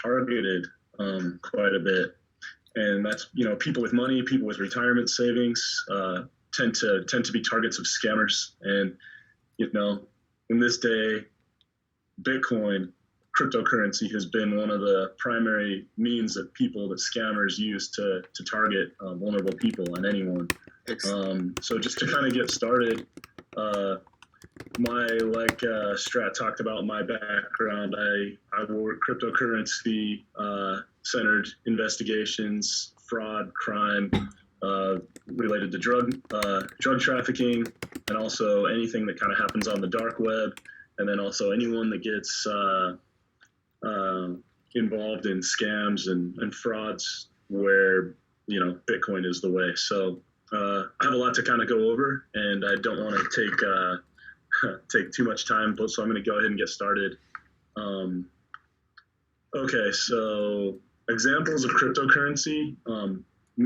targeted quite a bit. And that's, people with money, people with retirement savings tend to be targets of scammers. And, in this day, Bitcoin, cryptocurrency has been one of the primary means that scammers use to target vulnerable people and anyone. So just to kind of get started, Strat talked about my background. I work cryptocurrency centered investigations, fraud, crime related to drug trafficking, and also anything that kind of happens on the dark web, and then also anyone that gets involved in scams and frauds where Bitcoin is the way. So I have a lot to kind of go over, and I don't want to take too much time, so I'm going to go ahead and get started. Okay, so examples of cryptocurrency.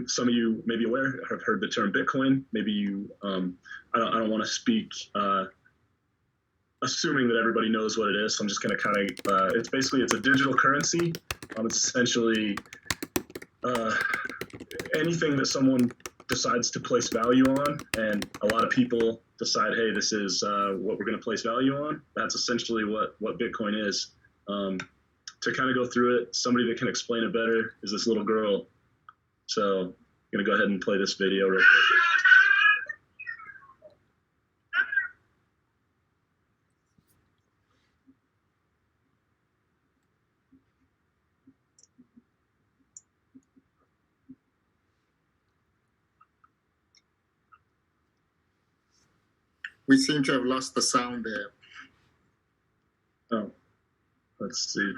Some of you may be aware, have heard the term Bitcoin. Maybe you, I don't want to speak assuming that everybody knows what it is. So I'm just going to kind of, it's a digital currency. It's essentially anything that someone decides to place value on, and a lot of people decide, hey, this is what we're going to place value on. That's essentially what Bitcoin is. To kind of go through it, somebody that can explain it better is this little girl. So I'm going to go ahead and play this video real quick. We seem to have lost the sound there. Oh, let's see.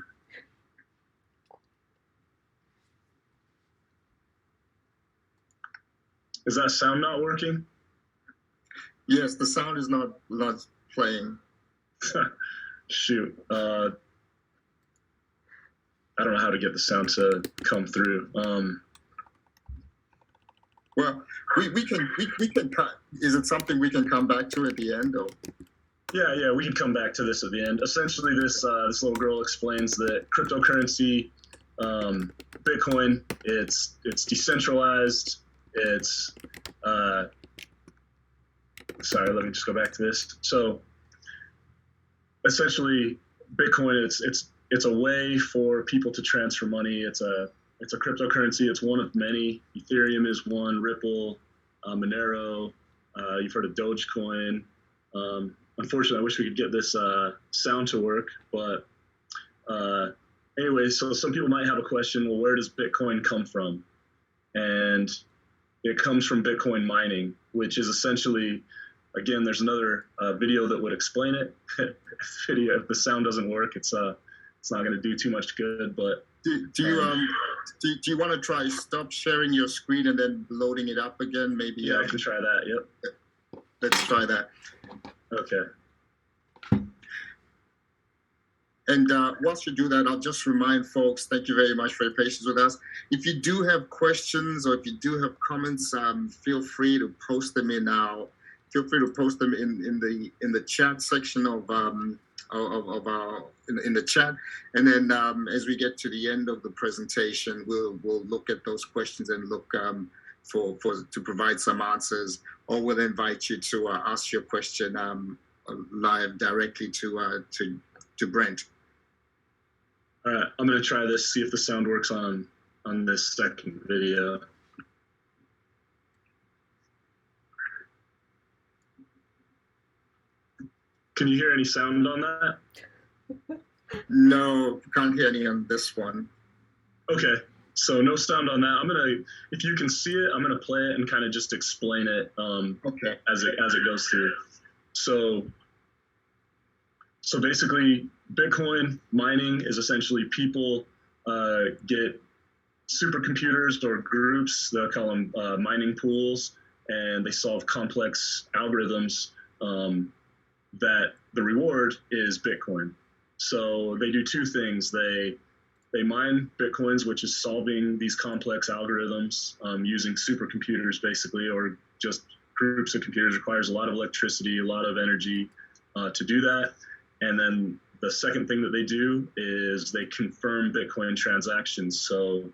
Is that sound not working? Yes, the sound is not playing. Shoot. I don't know how to get the sound to come through. Well, we can cut. Is it something we can come back to at the end? Or? Yeah, we can come back to this at the end. Essentially, this little girl explains that cryptocurrency, Bitcoin, it's decentralized. It's sorry, let me just go back to this. So essentially, Bitcoin, it's a way for people to transfer money. It's a cryptocurrency. It's one of many. Ethereum is one. Ripple, Monero. You've heard of Dogecoin. Unfortunately, I wish we could get this sound to work. But anyway, so some people might have a question. Well, where does Bitcoin come from? And it comes from Bitcoin mining, which is essentially, again, there's another video that would explain it. If the sound doesn't work, it's not going to do too much good. But do you want to try stop sharing your screen and then loading it up again? Maybe. Yeah, I can try that. Yep. Let's try that. Okay. And whilst you do that, I'll just remind folks, thank you very much for your patience with us. If you do have questions or if you do have comments, feel free to post them in the chat section of the chat. And then as we get to the end of the presentation, we'll look at those questions and look to provide some answers, or we'll invite you to ask your question live directly to Brent. All right, I'm going to try this, see if the sound works on this second video. Can you hear any sound on that? No, can't hear any on this one. Okay, so no sound on that. If you can see it, I'm gonna play it and kind of just explain it okay. as it goes through. So basically, Bitcoin mining is essentially people get supercomputers or groups, they'll call them mining pools, and they solve complex algorithms that the reward is Bitcoin. So they do two things. They mine Bitcoins, which is solving these complex algorithms using supercomputers, basically, or just groups of computers. Requires a lot of electricity, a lot of energy to do that. And then The second thing that they do is they confirm Bitcoin transactions. So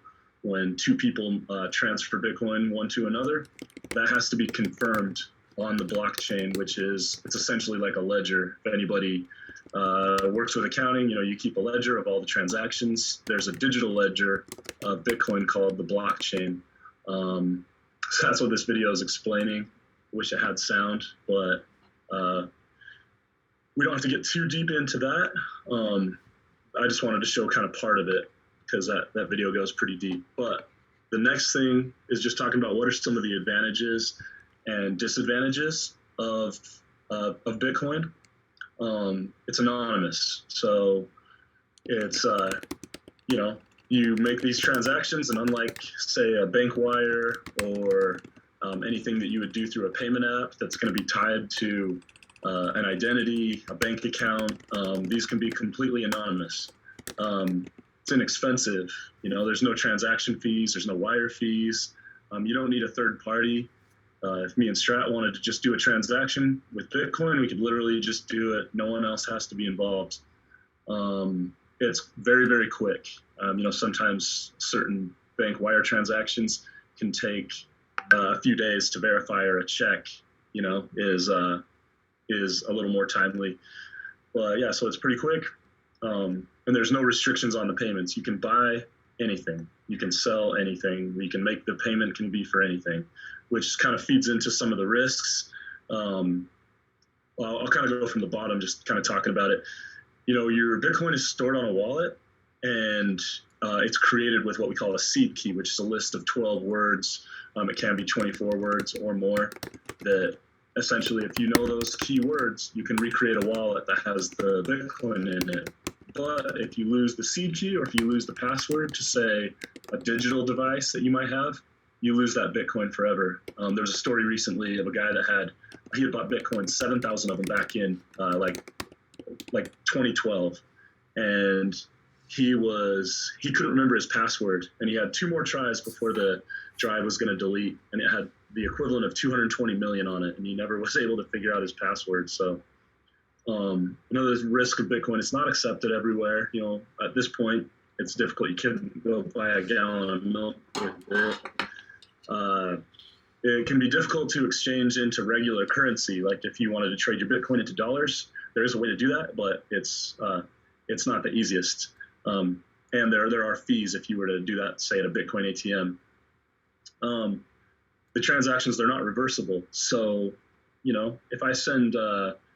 when two people transfer Bitcoin one to another, that has to be confirmed on the blockchain, which is, it's essentially like a ledger. If anybody works with accounting, you keep a ledger of all the transactions. There's a digital ledger of Bitcoin called the blockchain. So that's what this video is explaining. Wish it had sound, but we don't have to get too deep into that. I just wanted to show kind of part of it because that video goes pretty deep. But the next thing is just talking about what are some of the advantages and disadvantages of Bitcoin. It's anonymous, so it's you make these transactions, and unlike say a bank wire or anything that you would do through a payment app that's going to be tied to an identity, a bank account, these can be completely anonymous. It's inexpensive. There's no transaction fees, there's no wire fees. You don't need a third party. If me and Strat wanted to just do a transaction with Bitcoin, we could literally just do it. No one else has to be involved. It's very, very quick. Sometimes certain bank wire transactions can take a few days to verify, or a check, is a little more timely. But yeah, so it's pretty quick. And there's no restrictions on the payments. You can buy anything. You can sell anything. You can make the payment can be for anything, which kind of feeds into some of the risks. I'll kind of go from the bottom, just kind of talking about it. Your Bitcoin is stored on a wallet, and it's created with what we call a seed key, which is a list of 12 words. It can be 24 words or more. That essentially, if you know those key words, you can recreate a wallet that has the Bitcoin in it. But if you lose the seed key, or if you lose the password to, say, a digital device that you might have, you lose that Bitcoin forever. There was a story recently of a guy that had bought Bitcoin, 7,000 of them back in like 2012, and he couldn't remember his password, and he had 2 more tries before the drive was going to delete, and it had the equivalent of 220 million on it, and he never was able to figure out his password. So the risk of Bitcoin, it's not accepted everywhere. At this point, it's difficult. You can't go buy a gallon of milk with it. It can be difficult to exchange into regular currency. Like if you wanted to trade your Bitcoin into dollars, there is a way to do that, but it's not the easiest. And there are fees if you were to do that, say, at a Bitcoin ATM. The transactions, they're not reversible. So, if I send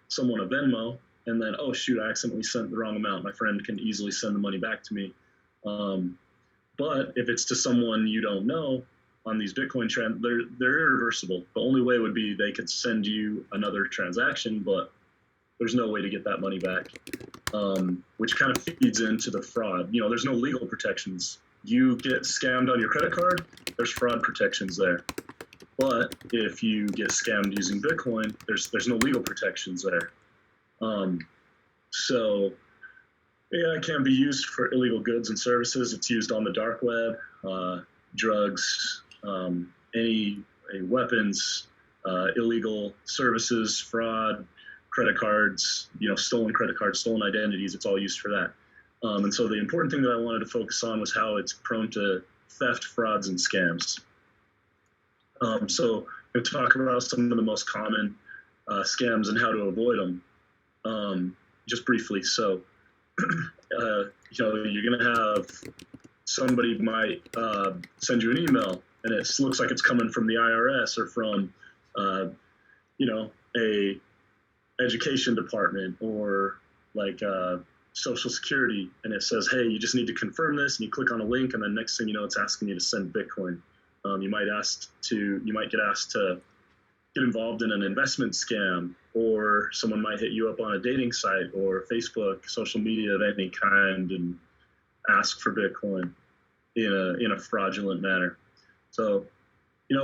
someone a Venmo and then, oh shoot, I accidentally sent the wrong amount, my friend can easily send the money back to me. But if it's to someone you don't know, on these Bitcoin they're irreversible. The only way would be they could send you another transaction, but there's no way to get that money back, which kind of feeds into the fraud. There's no legal protections. You get scammed on your credit card, there's fraud protections there. But if you get scammed using Bitcoin, there's no legal protections there. So yeah, it can be used for illegal goods and services. It's used on the dark web, drugs, any weapons, illegal services, fraud, credit cards, stolen credit cards, stolen identities. It's all used for that. And so the important thing that I wanted to focus on was how it's prone to theft, frauds, and scams. So we'll talk about some of the most common scams and how to avoid them, just briefly. So, you're going to have somebody might send you an email, and it looks like it's coming from the IRS or from, a education department or like Social Security, and it says, hey, you just need to confirm this, and you click on a link, and then next thing you know, it's asking you to send Bitcoin. You might get asked to get involved in an investment scam, or someone might hit you up on a dating site or Facebook, social media of any kind, and ask for Bitcoin in a fraudulent manner. So,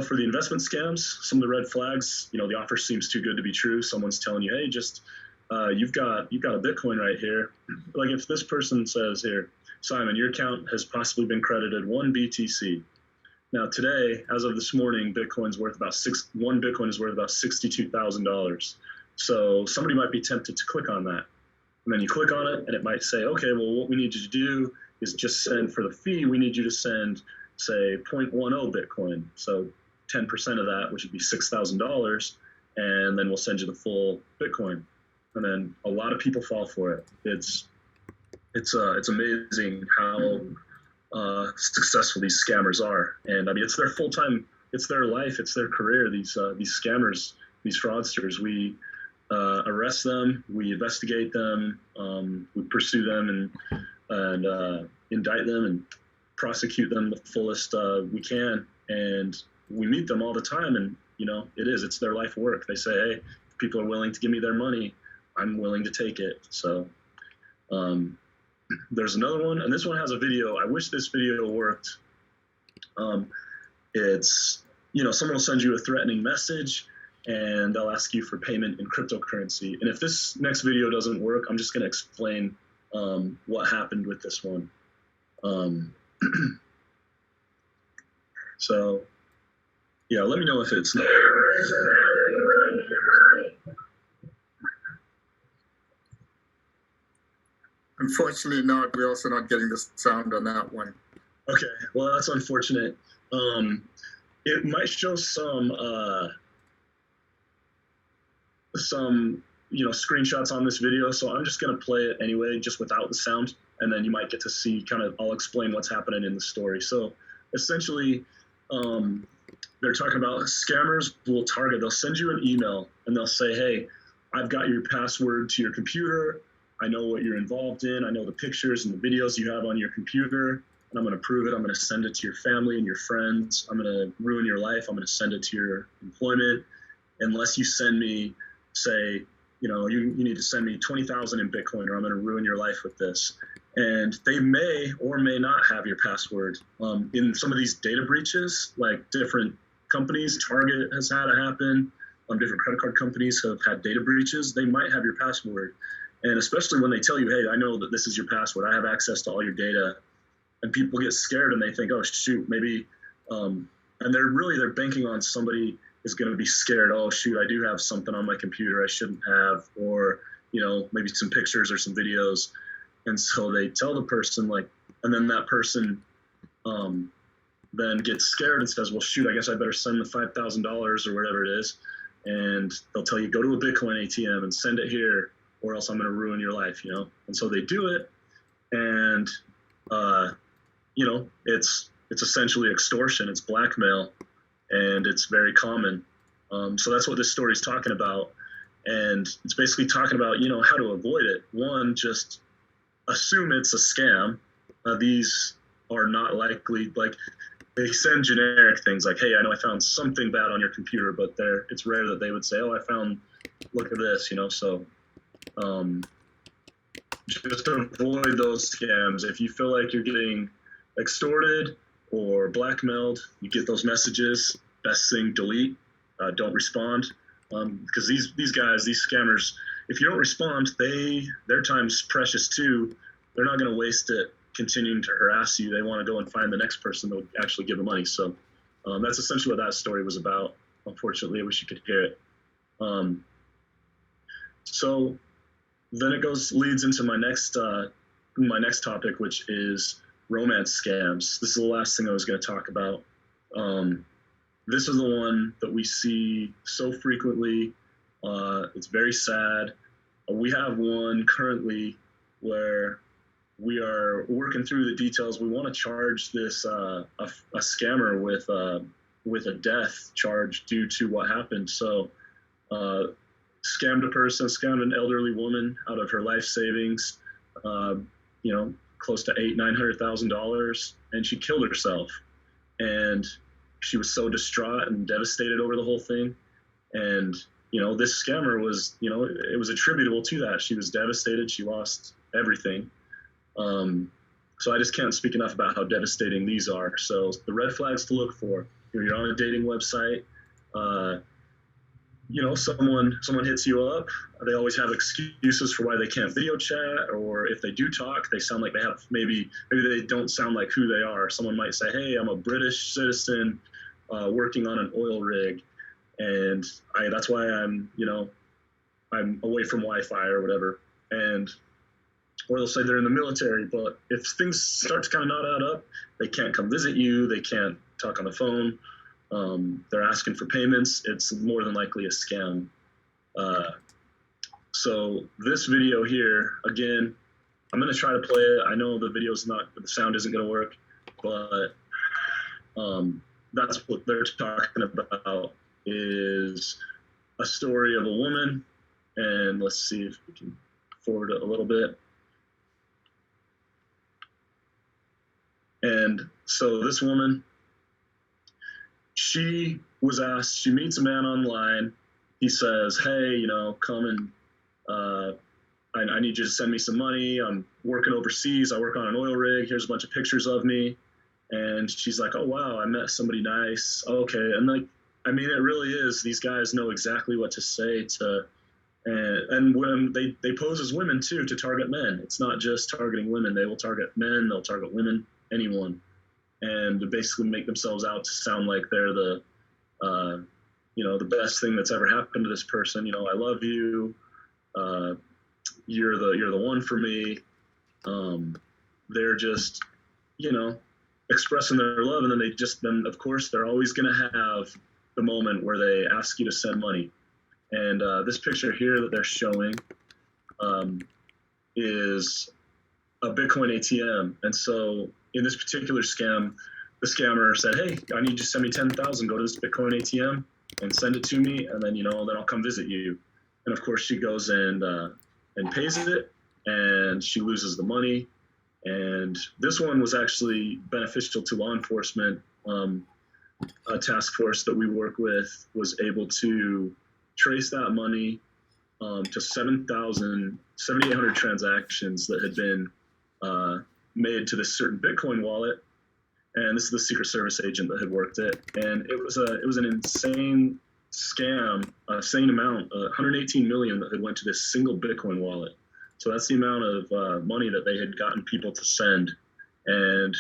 for the investment scams, some of the red flags, the offer seems too good to be true. Someone's telling you, hey, just you've got a Bitcoin right here. Like if this person says here, Simon, your account has possibly been credited 1 BTC. Now today, as of this morning, one Bitcoin is worth about $62,000. So somebody might be tempted to click on that. And then you click on it, and it might say, okay, well, what we need you to do is just send for the fee. We need you to send, say, 0.10 Bitcoin. So 10% of that, which would be $6,000, and then we'll send you the full Bitcoin. And then a lot of people fall for it. It's amazing how successful these scammers are. And I mean, it's their full-time, it's their life, it's their career. These scammers, these fraudsters, we arrest them, we investigate them, we pursue them, and indict them and prosecute them the fullest we can. And we meet them all the time, and it's their life work. They say, hey, if people are willing to give me their money, I'm willing to take it. So there's another one, and this one has a video. I wish this video worked. It's, someone will send you a threatening message, and they'll ask you for payment in cryptocurrency. And if this next video doesn't work, I'm just going to explain what happened with this one. So, yeah, let me know if it's not. Unfortunately not. We're also not getting the sound on that one. Okay, well, that's unfortunate. It might show some screenshots on this video, so I'm just going to play it anyway, just without the sound, and then you might get to see I'll explain what's happening in the story. So essentially, they're talking about scammers they'll send you an email, and they'll say, hey, I've got your password to your computer. I know what you're involved in. I know the pictures and the videos you have on your computer, and I'm going to prove it. I'm going to send it to your family and your friends. I'm going to ruin your life. I'm going to send it to your employment. Unless you send me, say, you need to send me 20,000 in Bitcoin, or I'm going to ruin your life with this. And they may or may not have your password. In some of these data breaches, like different companies, Target has had it happen. Different credit card companies have had data breaches. They might have your password. And especially when they tell you, hey, I know that this is your password. I have access to all your data. And people get scared and they think, oh, shoot, maybe. And they're banking on somebody is going to be scared. Oh, shoot, I do have something on my computer I shouldn't have. Or, maybe some pictures or some videos. And so they tell the person, and then that person then gets scared and says, well, shoot, I guess I better send the $5,000 or whatever it is. And they'll tell you, go to a Bitcoin ATM and send it here, or else I'm going to ruin your life, And so they do it, and, it's essentially extortion. It's blackmail, and it's very common. So that's what this story is talking about. And it's basically talking about, how to avoid it. One, just assume it's a scam. These are not likely, they send generic things like, hey, I know I found something bad on your computer, but it's rare that they would say, oh, look at this, So just avoid those scams. If you feel like you're getting extorted or blackmailed, you get those messages, best thing, delete, don't respond. Because these guys, these scammers, if you don't respond, their time's precious too. They're not going to waste it continuing to harass you. They want to go and find the next person that will actually give them money. So that's essentially what that story was about. Unfortunately, I wish you could hear it. So then it leads into my next topic, which is romance scams. This is the last thing I was going to talk about. This is the one that we see so frequently. It's very sad. We have one currently where we are working through the details. We want to charge this a scammer with a death charge due to what happened. So scammed an elderly woman out of her life savings, close to $900,000, and she killed herself. And she was so distraught and devastated over the whole thing. And, this scammer was, it was attributable to that. She was devastated. She lost everything. So I just can't speak enough about how devastating these are. So the red flags to look for, you're on a dating website, someone hits you up. They always have excuses for why they can't video chat, or if they do talk, they sound like they have, maybe they don't sound like who they are. Someone might say, hey, I'm a British citizen working on an oil rig, and that's why I'm away from Wi-Fi or whatever. And or they'll say they're in the military. But if things start to kind of not add up, they can't come visit you. They can't talk on the phone. They're asking for payments. It's more than likely a scam. So this video here, again, I'm going to try to play it. I know the sound isn't going to work, but that's what they're talking about, is a story of a woman. And let's see if we can forward it a little bit. And so this woman, she was asked, she meets a man online. He says, hey, come and I need you to send me some money. I'm working overseas. I work on an oil rig. Here's a bunch of pictures of me. And she's like, oh, wow, I met somebody nice. Okay. And it really is. These guys know exactly what to say to, and when they pose as women too, to target men. It's not just targeting women. They will target men. They'll target women, anyone. And basically make themselves out to sound like they're the best thing that's ever happened to this person. I love you. You're the one for me. They're just, expressing their love. And then of course, they're always going to have the moment where they ask you to send money. And this picture here that they're showing is a Bitcoin ATM. And so in this particular scam, the scammer said, hey, I need you to send me 10,000, go to this Bitcoin ATM and send it to me. And then, then I'll come visit you. And of course she goes and pays it, and she loses the money. And this one was actually beneficial to law enforcement. A task force that we work with was able to trace that money to 7,800 transactions that had been made to this certain Bitcoin wallet. And this is the Secret Service agent that had worked it. And it was an insane scam, insane amount, 118 million that had went to this single Bitcoin wallet. So that's the amount of money that they had gotten people to send. And,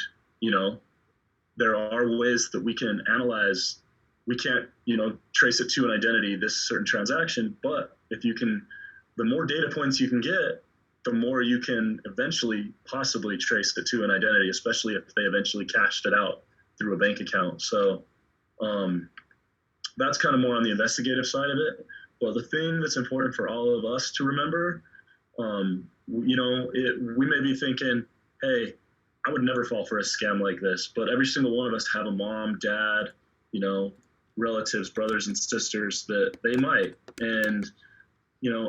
there are ways that we can analyze. We can't, trace it to an identity, this certain transaction, but the more data points you can get, the more you can eventually possibly trace it to an identity, especially if they eventually cashed it out through a bank account. So that's kind of more on the investigative side of it. But the thing that's important for all of us to remember, we may be thinking, hey, I would never fall for a scam like this, but every single one of us have a mom, dad, relatives, brothers and sisters that they might. And,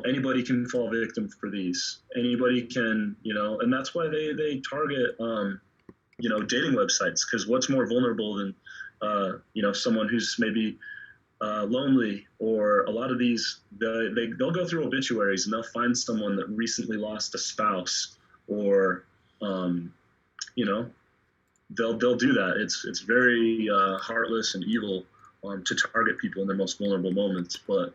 anybody can fall victim for these. Anybody can, and that's why they target, dating websites, because what's more vulnerable than, someone who's maybe lonely, or a lot of these, they'll go through obituaries and they'll find someone that recently lost a spouse, or, they'll do that. It's very heartless and evil to target people in their most vulnerable moments. But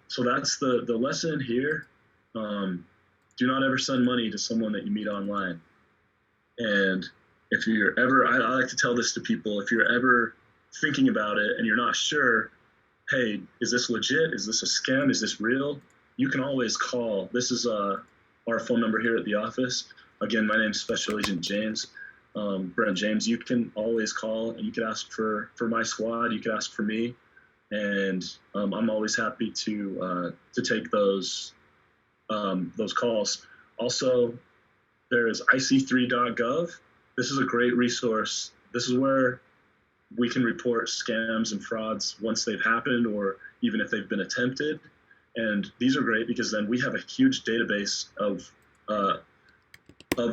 so that's the lesson here. Do not ever send money to someone that you meet online. And if you're ever, I like to tell this to people, if you're ever thinking about it and you're not sure, hey, is this legit? Is this a scam? Is this real? You can always call. This is our phone number here at the office. Again, my name is Special Agent James, Brent James. You can always call, and you can ask for my squad. You can ask for me, and I'm always happy to take those calls. Also, there is ic3.gov. This is a great resource. This is where we can report scams and frauds once they've happened, or even if they've been attempted. And these are great because then we have a huge database of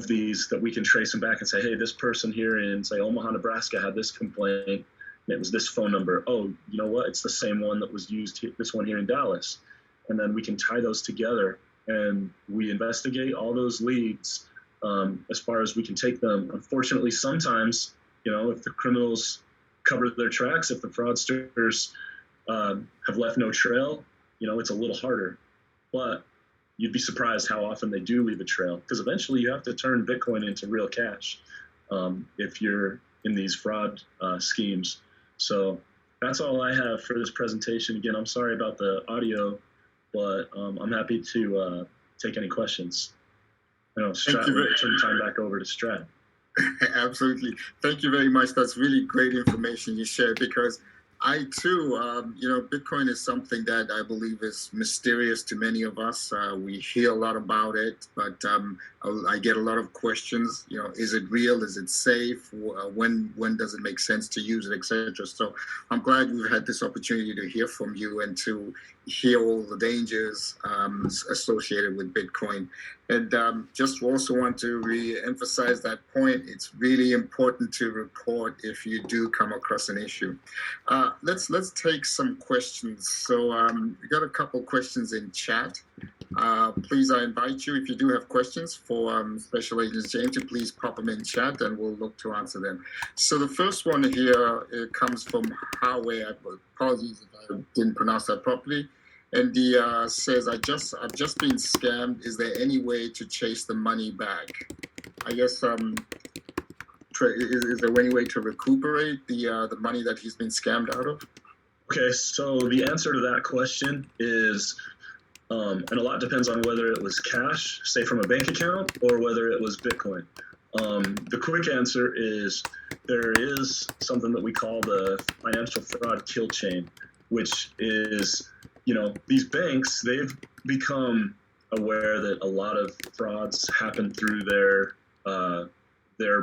these that we can trace them back and say, hey, this person here in, say, Omaha, Nebraska had this complaint, and it was this phone number. Oh, you know what? It's the same one that was used here, this one here in Dallas. And then we can tie those together, and we investigate all those leads as far as we can take them. Unfortunately, sometimes, if the criminals cover their tracks, if the fraudsters have left no trail, it's a little harder. But you'd be surprised how often they do leave a trail, because eventually you have to turn Bitcoin into real cash if you're in these fraud schemes. So that's all I have for this presentation. Again, I'm sorry about the audio, but I'm happy to take any questions. Strat, we turn time back over to Strat. Absolutely. Thank you very much. That's really great information you shared, because I too, Bitcoin is something that I believe is mysterious to many of us. We hear a lot about it, but I get a lot of questions. Is it real? Is it safe? When does it make sense to use it, etc. So I'm glad we've had this opportunity to hear from you and to hear all the dangers associated with Bitcoin. And just also want to re-emphasize that point. It's really important to report if you do come across an issue. Let's take some questions. So we got a couple questions in chat. Please, I invite you, if you do have questions for Special Agent James, to please pop them in chat and we'll look to answer them. So the first one here, it comes from Howe. Apologies if I didn't pronounce that properly. And he says, I've just been scammed. Is there any way to chase the money back? I guess, is there any way to recuperate the money that he's been scammed out of? Okay, so the answer to that question is, and a lot depends on whether it was cash, say from a bank account, or whether it was Bitcoin. The quick answer is there is something that we call the financial fraud kill chain, which is, these banks, they've become aware that a lot of frauds happen through their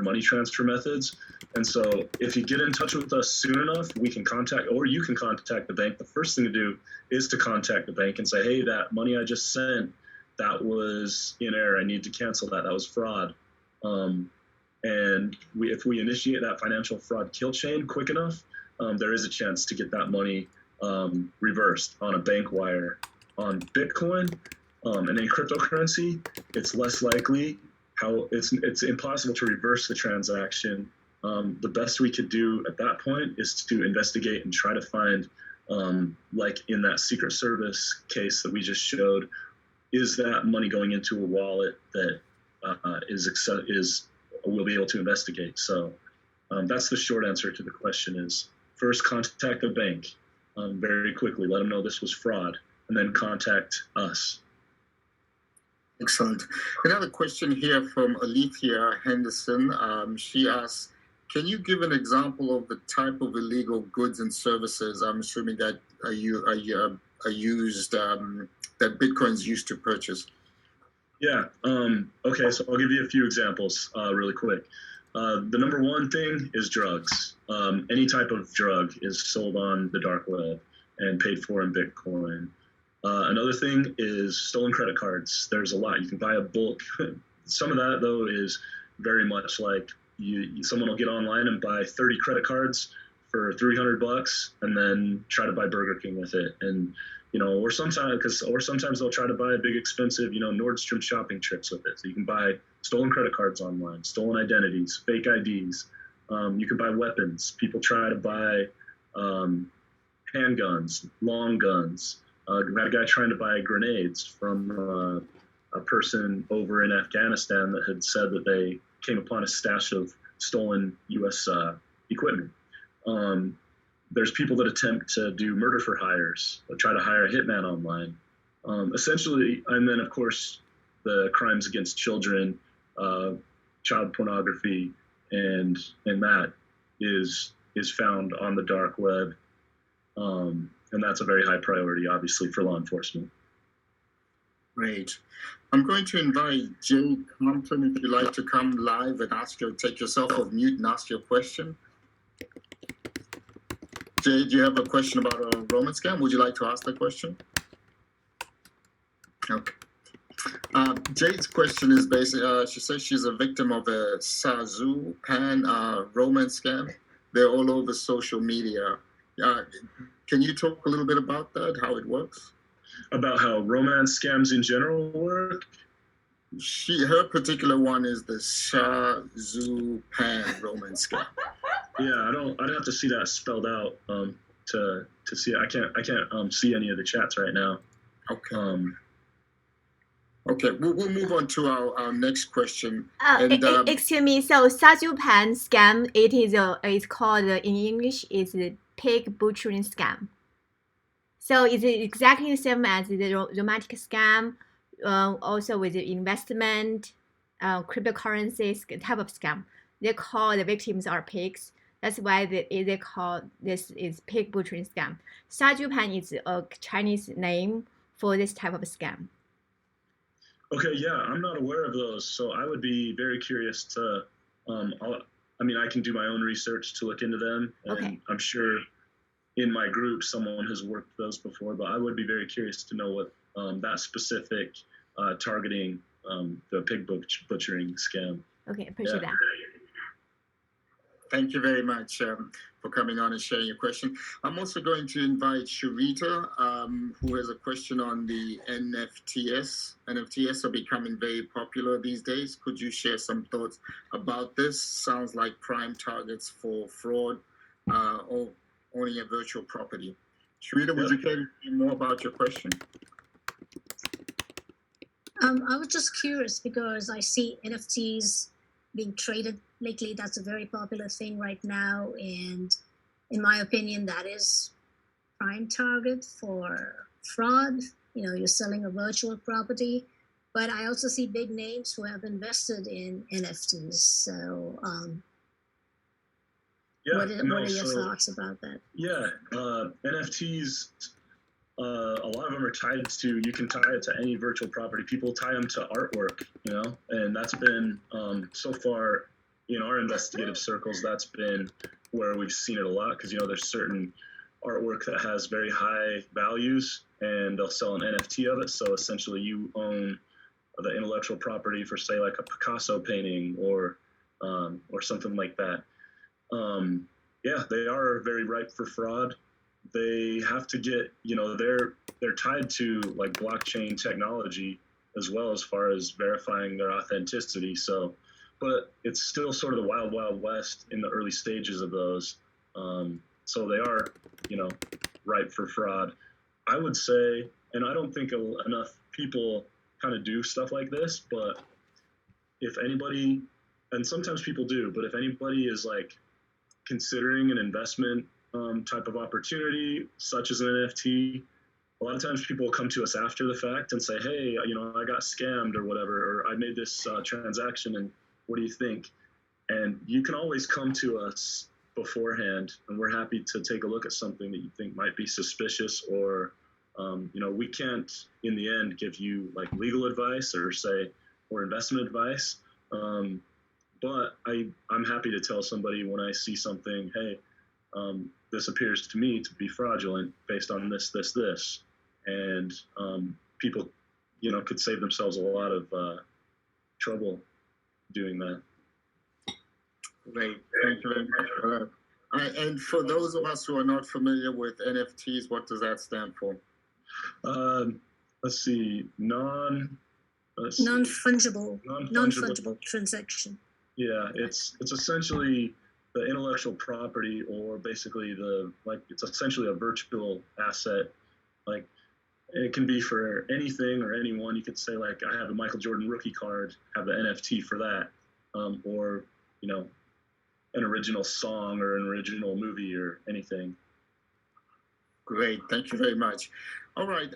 money transfer methods. And so if you get in touch with us soon enough, we can contact, or you can contact the bank. The first thing to do is to contact the bank and say, hey, that money I just sent, that was in error. I need to cancel that. That was fraud. And if we initiate that financial fraud kill chain quick enough, there is a chance to get that money reversed on a bank wire. On Bitcoin and any cryptocurrency, it's less likely. It's impossible to reverse the transaction. The best we could do at that point is to investigate and try to find, like in that Secret Service case that we just showed, is that money going into a wallet that we'll be able to investigate. So that's the short answer to the question is, first contact the bank very quickly, let them know this was fraud, and then contact us. Excellent. Another question here from Alethea Henderson. She asks, can you give an example of the type of illegal goods and services, I'm assuming that are used, that Bitcoin's used to purchase? Yeah. Okay, so I'll give you a few examples really quick. The number one thing is drugs. Any type of drug is sold on the dark web and paid for in Bitcoin. Another thing is stolen credit cards. There's a lot. You can buy a bulk. Some of that, though, is very much like someone will get online and buy 30 credit cards for $300 and then try to buy Burger King with it. And, or sometimes they'll try to buy a big expensive, Nordstrom shopping trips with it. So you can buy stolen credit cards online, stolen identities, fake IDs. You can buy weapons. People try to buy handguns, long guns. We had a guy trying to buy grenades from a person over in Afghanistan that had said that they came upon a stash of stolen U.S. equipment. There's people that attempt to do murder for hires, try to hire a hitman online. Essentially, and then, of course, the crimes against children, child pornography, and that is found on the dark web. And that's a very high priority, obviously, for law enforcement. Great. I'm going to invite Jay Compton, if you'd like to come live and take yourself off mute and ask your question. Jay, do you have a question about a Roman scam? Would you like to ask the question? Okay. Jade's question is basically, she says she's a victim of a Sazu Pan romance scam. They're all over social media. Can you talk a little bit about that, how it works? About how romance scams in general work? Her particular one is the Sazu Pan romance scam. Yeah, I'd have to see that spelled out to see it. I can't see any of the chats right now. Okay. Okay, we'll move on to our next question. Excuse me. So Sajupan scam, it's called in English is a pig butchering scam. So is it exactly the same as the romantic scam? Also with the investment. cryptocurrency type of scam. They call the victims are pigs. That's why they call this is pig butchering scam. 杀猪盘 is a Chinese name for this type of scam. Okay, yeah, I'm not aware of those, so I would be very curious to. I mean, I can do my own research to look into them, and Okay. I'm sure in my group someone has worked those before. But I would be very curious to know what that specific targeting the pig butchering scam. Okay, appreciate that. Thank you very much for coming on and sharing your question. I'm also going to invite Sharita, who has a question on the NFTs. NFTs are becoming very popular these days. Could you share some thoughts about this? Sounds like prime targets for fraud or owning a virtual property. Sharita, would you care to say more about your question? I was just curious because I see NFTs being traded lately. That's a very popular thing right now, and in my opinion, that is prime target for fraud. You're selling a virtual property, but I also see big names who have invested in NFTs. So, what are your thoughts about that? Yeah, NFTs. A lot of them are tied to. You can tie it to any virtual property. People tie them to artwork, and that's been so far in our investigative circles. That's been where we've seen it a lot because there's certain artwork that has very high values, and they'll sell an NFT of it. So essentially, you own the intellectual property for, say, like a Picasso painting or something like that. Yeah, they are very ripe for fraud. They have to get, they're tied to like blockchain technology as well as far as verifying their authenticity. So, but it's still sort of the wild, wild west in the early stages of those. So they are, ripe for fraud. I would say, and I don't think enough people kind of do stuff like this, but if anybody, and sometimes people do, but if anybody is like considering an investment type of opportunity, such as an NFT, a lot of times people will come to us after the fact and say, hey, I got scammed or whatever, or I made this transaction and what do you think? And you can always come to us beforehand and we're happy to take a look at something that you think might be suspicious or, we can't in the end give you like legal advice or investment advice. But I'm happy to tell somebody when I see something, hey, this appears to me to be fraudulent based on this. And people, could save themselves a lot of trouble doing that. Great. Thank you very much for that. And for those of us who are not familiar with NFTs, what does that stand for? Let's see. Non-fungible transaction. Yeah, it's essentially the intellectual property, or basically it's essentially a virtual asset. Like it can be for anything or anyone. You could say like, I have a Michael Jordan rookie card, have the NFT for that, or an original song or an original movie or anything. Great, thank you very much. All right.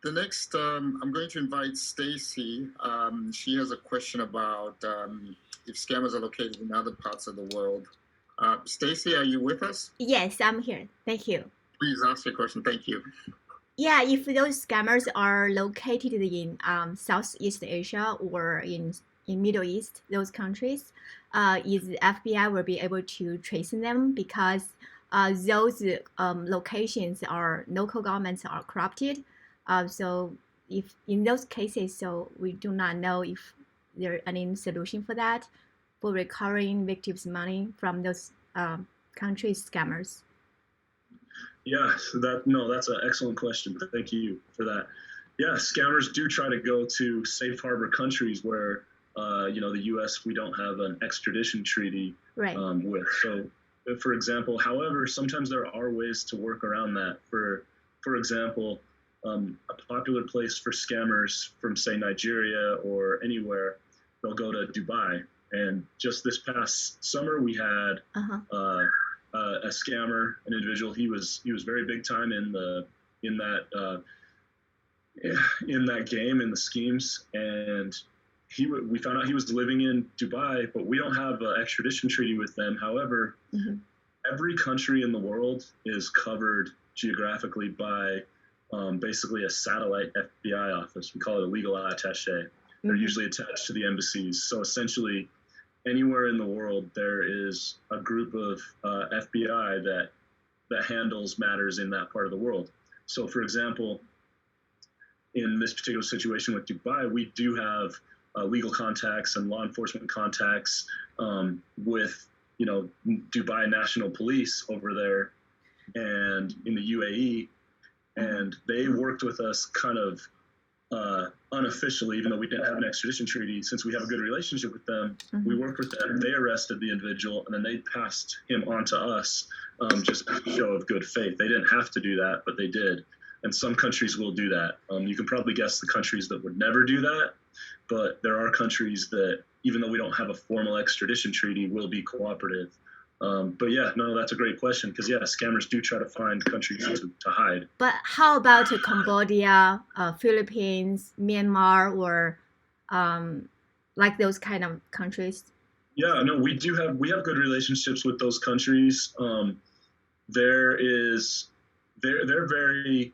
The next, I'm going to invite Stacy. She has a question about if scammers are located in other parts of the world. Stacy, are you with us? Yes, I'm here. Thank you. Please ask your question. Thank you. Yeah, if those scammers are located in Southeast Asia or in Middle East, those countries, is the FBI will be able to trace them because those locations are local governments are corrupted. So if in those cases, so we do not know if there is any solution for that, for recovering victims' money from those countries' scammers. Yeah, that's an excellent question. Thank you for that. Yeah, scammers do try to go to safe harbor countries where, the U.S. we don't have an extradition treaty with. So, for example, however, sometimes there are ways to work around that. For example, a popular place for scammers from, say, Nigeria or anywhere, they'll go to Dubai. And just this past summer, we had a scammer, an individual. He was very big time in that game, in the schemes, and we found out he was living in Dubai, but we don't have an extradition treaty with them. However, every country in the world is covered geographically by basically a satellite FBI office. We call it a legal attaché. They're usually attached to the embassies. So essentially, anywhere in the world, there is a group of FBI that handles matters in that part of the world. So, for example, in this particular situation with Dubai, we do have legal contacts and law enforcement contacts with, Dubai National Police over there and in the UAE, and they worked with us kind of unofficially, even though we didn't have an extradition treaty. Since we have a good relationship with them, we worked with them. They arrested the individual, and then they passed him on to us, just as a show of good faith. They didn't have to do that, but they did. And some countries will do that. You can probably guess the countries that would never do that, but there are countries that, even though we don't have a formal extradition treaty, will be cooperative. But yeah, no, that's a great question, because yeah, scammers do try to find countries to hide. But how about Cambodia, Philippines, Myanmar, or like those kind of countries? Yeah, no, we have good relationships with those countries. They're very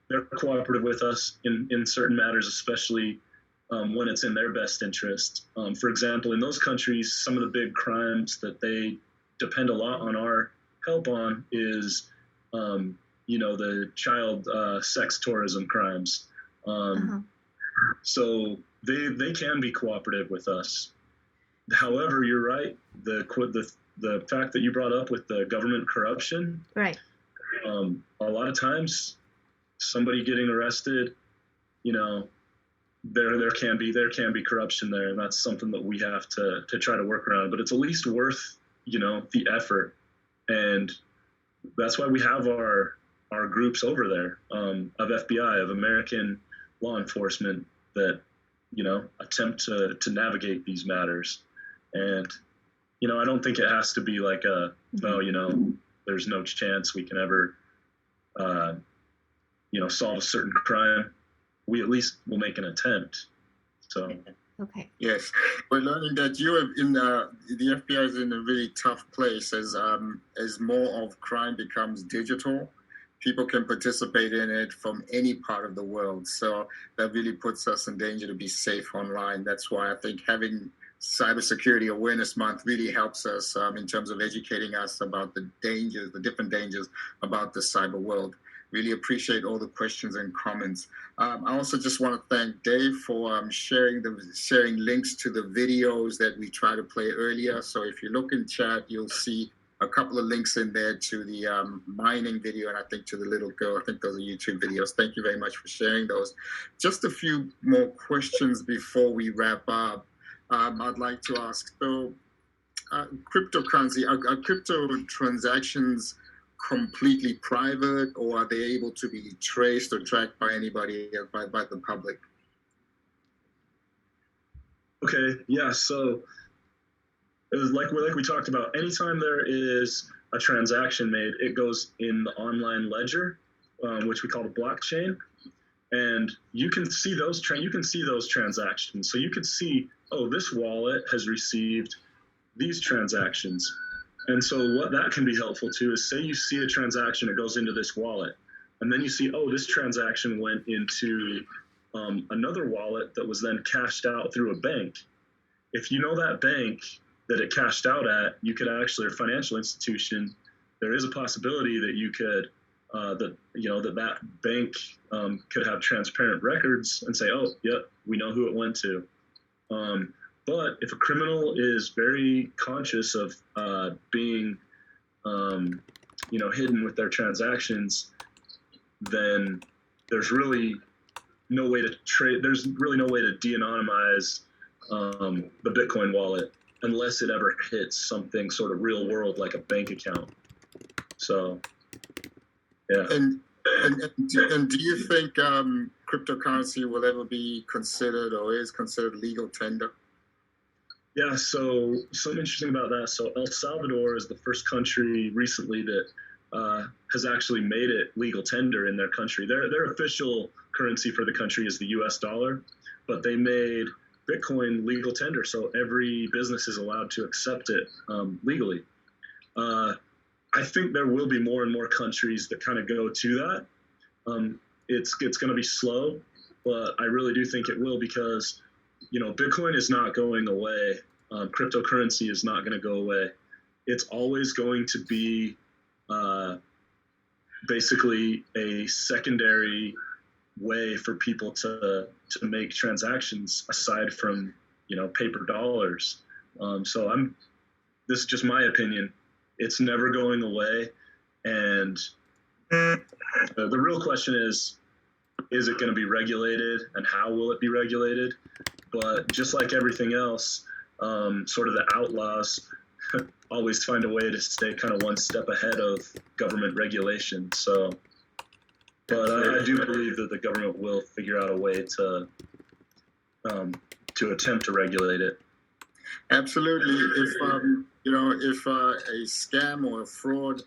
they're cooperative with us in certain matters, especially when it's in their best interest. For example, in those countries, some of the big crimes that they depend a lot on our help on is, the child sex tourism crimes. So they can be cooperative with us. However, you're right. The fact that you brought up with the government corruption, right? A lot of times, somebody getting arrested, there can be corruption there, and that's something that we have to try to work around. But it's at least worth the effort, and that's why we have our groups over there of FBI, of American law enforcement that attempt to navigate these matters. And I don't think it has to be like there's no chance we can ever solve a certain crime. We at least will make an attempt. So. Okay. Yes, we're learning that you are in the FBI is in a really tough place as more of crime becomes digital. People can participate in it from any part of the world. So that really puts us in danger to be safe online. That's why I think having Cybersecurity Awareness Month really helps us in terms of educating us about the different dangers about the cyber world. Really appreciate all the questions and comments. I also just want to thank Dave for sharing links to the videos that we tried to play earlier. So if you look in chat, you'll see a couple of links in there to the mining video, and I think to the little girl. I think those are YouTube videos. Thank you very much for sharing those. Just a few more questions before we wrap up. I'd like to ask, so cryptocurrency, are crypto transactions completely private, or are they able to be traced or tracked by anybody, by the public? Okay, yeah, so it was like we talked about, anytime there is a transaction made, it goes in the online ledger, which we call the blockchain, and you can see those transactions. So you could see, oh, this wallet has received these transactions. And so what that can be helpful to is, say you see a transaction, it goes into this wallet, and then you see, oh, this transaction went into another wallet that was then cashed out through a bank. If you know that bank that it cashed out at, you could actually, or financial institution, there is a possibility that you could, that bank could have transparent records and say, oh, yep, we know who it went to. But if a criminal is very conscious of being, hidden with their transactions, then there's really no way to de-anonymize the Bitcoin wallet unless it ever hits something sort of real world like a bank account. So, yeah. And do you think cryptocurrency will ever be considered or is considered legal tender? Yeah, so something interesting about that. So El Salvador is the first country recently that has actually made it legal tender in their country. Their official currency for the country is the US dollar, but they made Bitcoin legal tender, so every business is allowed to accept it legally. I think there will be more and more countries that kind of go to that. It's going to be slow, but I really do think it will, because Bitcoin is not going away. Cryptocurrency is not going to go away. It's always going to be basically a secondary way for people to make transactions aside from paper dollars. So this is just my opinion. It's never going away, and the real question is it going to be regulated, and how will it be regulated? But just like everything else, sort of the outlaws always find a way to stay kind of one step ahead of government regulation. So, but I do believe that the government will figure out a way to attempt to regulate it. Absolutely. If a scam or a fraud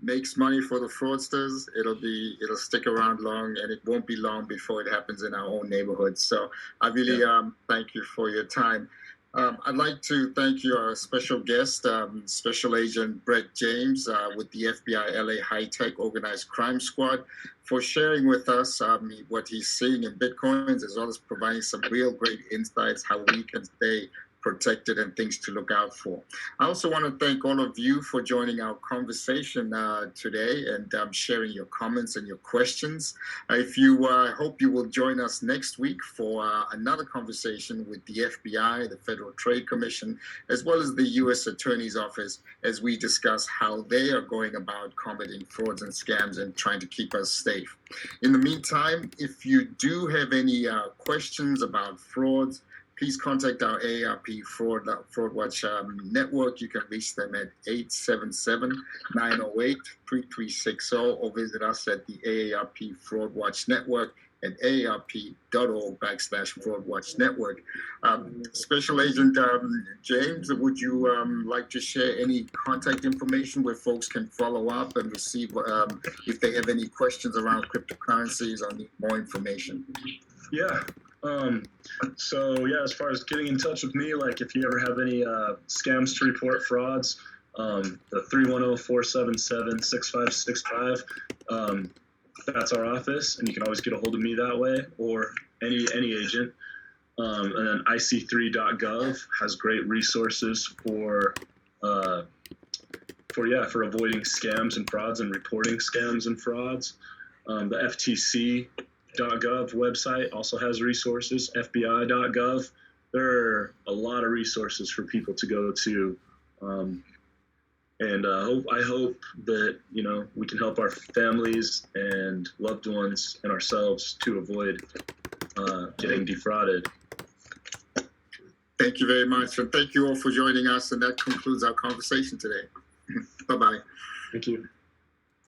makes money for the fraudsters, it'll stick around long, and it won't be long before it happens in our own neighborhoods. So I really thank you for your time. I'd like to thank our special guest, Special Agent Brett James with the FBI LA High Tech Organized Crime Squad, for sharing with us what he's seeing in Bitcoins, as well as providing some real great insights how we can stay protected and things to look out for. I also want to thank all of you for joining our conversation today and sharing your comments and your questions. I hope you will join us next week for another conversation with the FBI, the Federal Trade Commission, as well as the U.S. Attorney's Office, as we discuss how they are going about combating frauds and scams and trying to keep us safe. In the meantime, if you do have any questions about frauds, please contact our AARP Fraud Watch network. You can reach them at 877-908-3360, or visit us at the AARP Fraud Watch network at aarp.org/Fraud Watch network. Special Agent James, would you like to share any contact information where folks can follow up and receive if they have any questions around cryptocurrencies or need more information? Yeah. As far as getting in touch with me, like if you ever have any scams to report, frauds, the 310-477-6565, that's our office, and you can always get a hold of me that way, or any agent. And then ic3.gov has great resources for avoiding scams and frauds and reporting scams and frauds. The FTC.gov website also has resources, FBI.gov. There are a lot of resources for people to go to. I hope that, we can help our families and loved ones and ourselves to avoid getting defrauded. Thank you very much. And thank you all for joining us. And that concludes our conversation today. Bye-bye. Thank you.